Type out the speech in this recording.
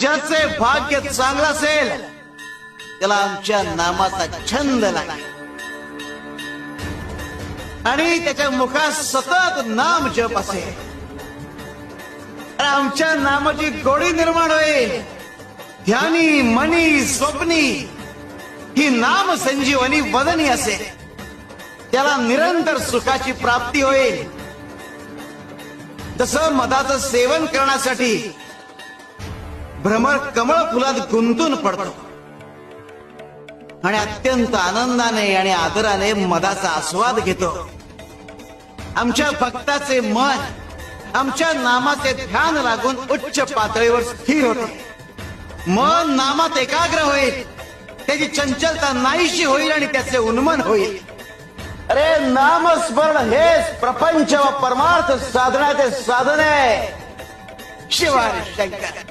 ज्याचे भाग्य चांगलं असेल त्याला आमच्या नामाचा छंद लागेल आणि त्याच्या मुखात सतत नाम जप असेल. आमच्या नामाची गोडी निर्माण होईल. ध्यानी मनी स्वप्नी ही नाम संजीवनी वदनी असेल. त्याला निरंतर सुखाची प्राप्ती होईल. जसं मधाचं सेवन करण्यासाठी भ्रमर कमळ फुलात गुंतून पडतो आणि अत्यंत आनंदाने आणि आदराने मधाचा आस्वाद घेतो. आमच्या भक्ताचे मन आमच्या नामाचे ध्यान लागून उच्च पातळीवर स्थिर होते. मन नामात एकाग्र होईल. त्याची चंचलता नाहीशी होईल आणि त्याचे उन्मन होईल. अरे नामस्मरण हेच प्रपंच व परमार्थ साधनाचे साधन आहे. शिवाय शंकर.